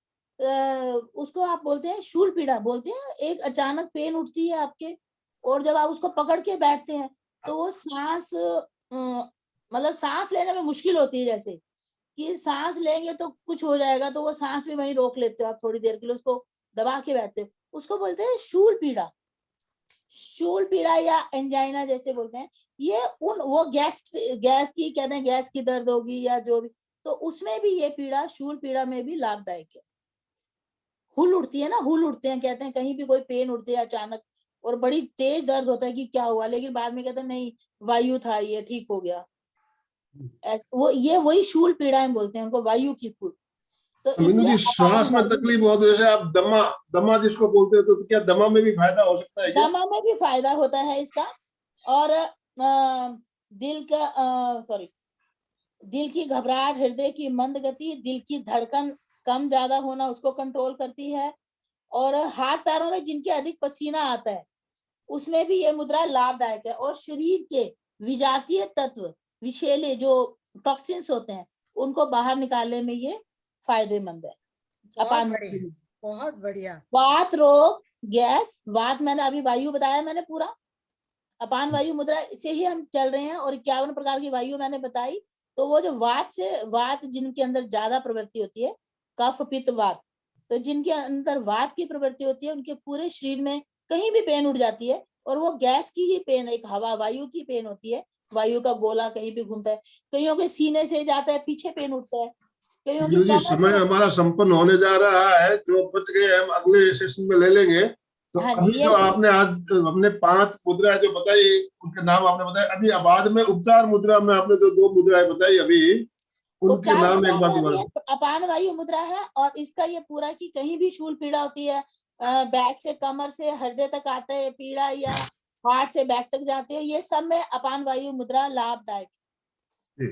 उसको आप बोलते हैं शूल पीड़ा बोलते हैं, एक अचानक पेन उठती है आपके, और जब आप उसको पकड़ के बैठते हैं तो वो सांस, मतलब सांस लेने में मुश्किल होती है, जैसे कि सांस लेंगे तो कुछ हो जाएगा, तो वो सांस भी वहीं रोक लेते हो आप थोड़ी देर के लिए, उसको दबा के बैठते हो, उसको बोलते हैं शूल पीड़ा। शूल पीड़ा या एंजाइना जैसे बोलते हैं, ये वो गैस की कहते हैं, गैस की दर्द होगी या जो भी, तो उसमें भी ये पीड़ा, शूल पीड़ा में भी लाभदायक है। हुल उठती है ना, हुल उठते हैं, कहते हैं कहीं भी कोई पेन उठती है अचानक और बड़ी तेज दर्द होता है कि क्या हुआ, लेकिन बाद में कहते हैं नहीं वायु था, ये ठीक हो गया। वो ये वही शूल पीड़ाएं बोलते हैं उनको, वायु की फूल। तो इसलिए श्वास में तकलीफ बहुत, जैसे आप दमा जिसको बोलते हो, तो क्या दमा में भी फायदा हो सकता है क्या? दमा में भी फायदा होता है इसका। और दिल की घबराहट, हृदय की मंद गति, दिल की धड़कन कम ज्यादा होना, उसको कंट्रोल करती है। और हाथ पैरों में जिनके अधिक पसीना आता है उसमें भी ये मुद्रा लाभदायक है। और शरीर के विजातीय तत्व, विषैले जो टॉक्सिन्स होते हैं, उनको बाहर निकालने में ये फायदेमंद है। बहुत बढ़िया। वात रोग, गैस, वात मैंने अभी वायु बताया मैंने पूरा, अपान वायु मुद्रा से ही हम चल रहे हैं, और 51 प्रकार की वायु मैंने बताई। तो वो जो वात जिनके अंदर ज्यादा प्रवृत्ति होती है, कफ पित्त वात, तो जिनके अंदर वात की प्रवृत्ति होती है उनके पूरे शरीर में कहीं भी पेन उठ जाती है, और वो गैस की ही पेन, एक हवा वायु की पेन होती है, वायु का गोला कहीं भी घूमता है, कईयों के सीने से जाता है, पीछे पेन उठता है, कईयों की जी समय हमारा संपन्न होने जा रहा है, जो बच गए हम अगले सेशन में ले लेंगे। तो अभी जो आपने आज हमने 5 मुद्राएं जो बताई, उनके नाम आपने बताए, अभी बाद में उपचार मुद्रा में आपने जो 2 मुद्राएं बताई अभी, उनके नाम एक बार दोबारा। अपान वायु मुद्रा है, और इसका ये पूरा कि कहीं भी शूल पीड़ा होती है, बैक से कमर से हृदय तक आता है पीड़ा, या हार्ट से बैक तक जाती है, ये सब में अपान वायु मुद्रा लाभदायक है।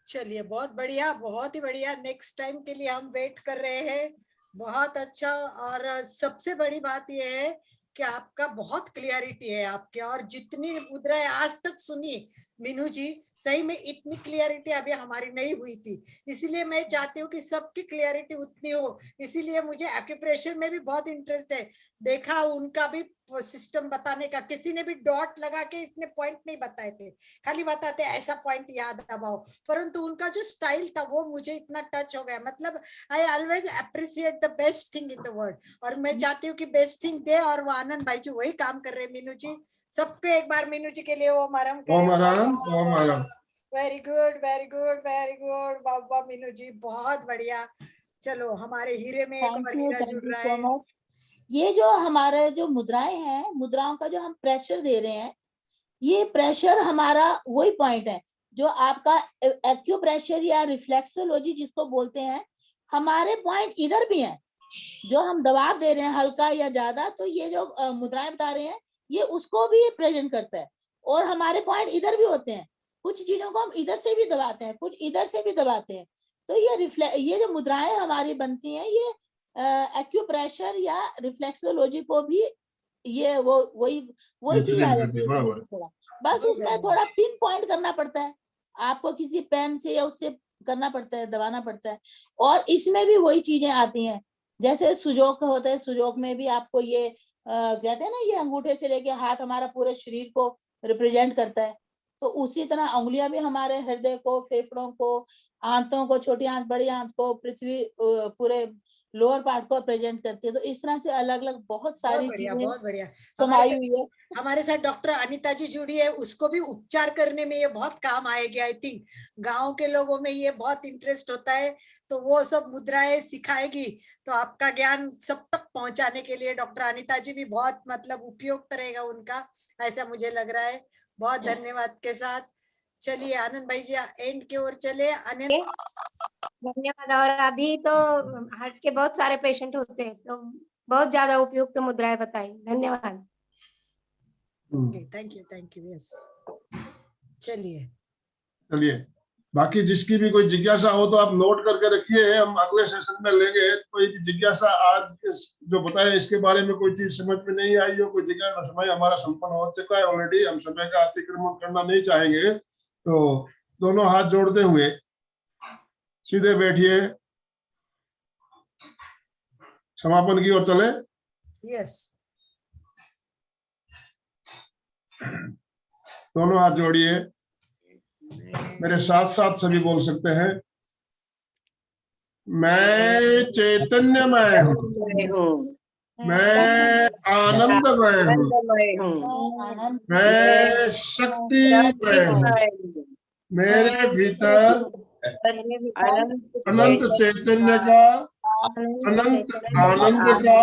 चलिए बहुत बढ़िया, बहुत ही बढ़िया। नेक्स्ट टाइम के लिए हम वेट कर रहे हैं। बहुत अच्छा। और सबसे बड़ी बात यह है कि आपका बहुत क्लियरिटी है आपके, और जितनी मुद्राएं आज तक सुनी मीनू जी, सही में इतनी क्लियरिटी अभी हमारी नहीं हुई थी। इसीलिए मैं चाहती हूँ कि सबकी क्लियरिटी उतनी हो। इसीलिए मुझे एक्यूप्रेशर में भी बहुत इंटरेस्ट है। देखा उनका भी सिस्टम बताने का, किसी ने भी डॉट लगा के इतने पॉइंट नहीं बताए थे, खाली बताते ऐसा पॉइंट याद दबाओ, परंतु उनका जो स्टाइल था वो मुझे इतना टच हो गया। मतलब I always appreciate the best thing in the world, और मैं चाहती हूँ कि बेस्ट थिंग दे, और वो आनंद भाई जी वही काम कर रहे हैं। मीनू जी, सबको एक बार मीनू जी के लिए वो मरम very good very good very good, बाबा मीनू जी बहुत बढ़िया। चलो हमारे हीरे में एक और हीरा जुड़ रहा है। मच। ये जो हमारे जो मुद्राएं हैं, मुद्राओं का जो हम प्रेशर दे रहे हैं, ये प्रेशर हमारा वही पॉइंट है जो आपका एक्यूप्रेशर या रिफ्लेक्सोलॉजी जिसको बोलते हैं, हमारे पॉइंट इधर भी हैं। जो हम दबाव दे रहे हैं हल्का या ज्यादा, तो ये जो मुद्राएं बता रहे हैं ये उसको भी प्रेजेंट करता है। और हमारे पॉइंट इधर भी होते हैं, कुछ चीजों को हम इधर से भी दबाते हैं, कुछ इधर से भी दबाते हैं। तो ये जो मुद्राएं हमारी बनती हैं, ये एक्यूप्रेशर या रिफ्लेक्सोलॉजी को भी ये वही चीज आ जाती है इसमें भी थोड़ा। बस उसमें थोड़ा पिन पॉइंट करना पड़ता है, आपको किसी पेन से या उससे करना पड़ता है, दबाना पड़ता है। और इसमें भी वही चीजें आती हैं, जैसे सुजोक होता है, सुजोक में भी आपको ये कहते हैं ना, ये अंगूठे से लेके हाथ हमारा पूरे शरीर को रिप्रेजेंट करता है। तो उसी तरह उंगलियां भी हमारे हृदय को, फेफड़ों को, आंतों को, छोटी आंत, बड़ी आंत को, पृथ्वी पूरे लोअर पार्ट को प्रेजेंट करती है। तो इस तरह से अलग अलग बहुत सारी चीजें बहुत बढ़िया कमाई हुई है। हमारे साथ डॉक्टर अनीता जी जुड़ी है, उसको भी उपचार करने में ये बहुत काम आएगी। आई थिंक गांव के लोगों में ये बहुत इंटरेस्ट होता है, तो वो सब मुद्राएं सिखाएगी, तो आपका ज्ञान सब तक पहुंचाने के लिए डॉक्टर अनीता जी भी बहुत मतलब उपयुक्त रहेगा उनका, ऐसा मुझे लग रहा है। बहुत धन्यवाद के साथ चलिए आनंद भाई जी एंड की ओर चले। धन्यवाद। और अभी तो हार्ट के बहुत सारे पेशेंट होते हैं, तो बहुत ज्यादा उपयुक्त मुद्राएं बताई। धन्यवाद। Thank you yes. चलिए बाकी जिसकी भी कोई जिज्ञासा हो तो आप नोट करके रखिए, हम अगले सेशन में लेंगे। कोई भी जिज्ञासा आज जो बताया इसके बारे में कोई चीज समझ में नहीं आई हो, कोई जिज्ञासा, समय हमारा संपन्न हो चुका है ऑलरेडी, हम समय का अतिक्रमण करना नहीं चाहेंगे। तो दोनों हाथ जोड़ते हुए सीधे बैठिए, समापन की ओर चले। यस दोनों हाथ जोड़िए, मेरे साथ साथ सभी बोल सकते हैं। मैं चैतन्यमय हूँ, मैं आनंदमय हूँ, मैं शक्तिमय हूँ। मेरे भीतर अनंत चैतन्य का, अनंत आनंद का,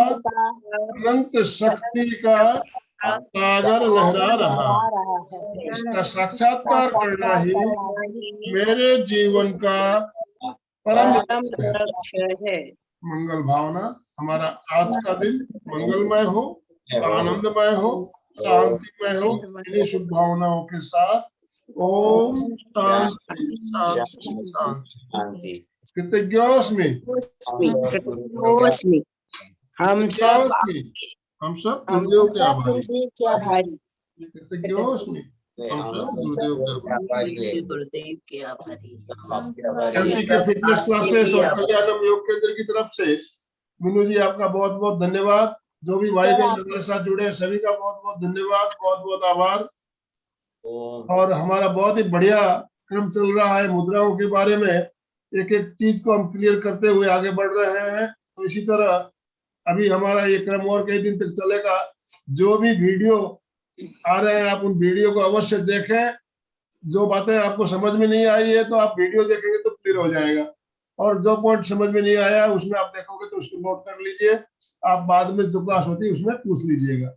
अनंत शक्ति का सागर लहरा रहा है। इसका साक्षात्कार करना ही मेरे जीवन का परम लक्ष्य है। मंगल भावना, हमारा आज का दिन मंगलमय हो, आनंदमय हो, शांतिमय हो। इन्हीं शुभ भावनाओं के साथ ओम शांति शांति शांति। कृतज्ञोस्मि हम सब गुरुदेव के आभारी। कृतज्ञोस्मि हम सब गुरुदेव के आभारी। एमपी के फिटनेस क्लासेस और कल्याणम योग केंद्र की तरफ से मीनू जी आपका बहुत बहुत धन्यवाद। जो भी भाई बहन हमारे साथ जुड़े हैं सभी का बहुत बहुत धन्यवाद, बहुत बहुत आभार। और हमारा बहुत ही बढ़िया क्रम चल रहा है। मुद्राओं के बारे में एक एक चीज को हम क्लियर करते हुए आगे बढ़ रहे हैं। तो इसी तरह अभी हमारा ये क्रम और कई दिन तक चलेगा। जो भी वीडियो आ रहे हैं आप उन वीडियो को अवश्य देखें। जो बातें आपको समझ में नहीं आई है तो आप वीडियो देखेंगे तो क्लियर हो जाएगा, और जो पॉइंट समझ में नहीं आया उसमें आप देखोगे तो उसको नोट कर लीजिए। आप बाद में जो क्लास होती है उसमें पूछ लीजिएगा।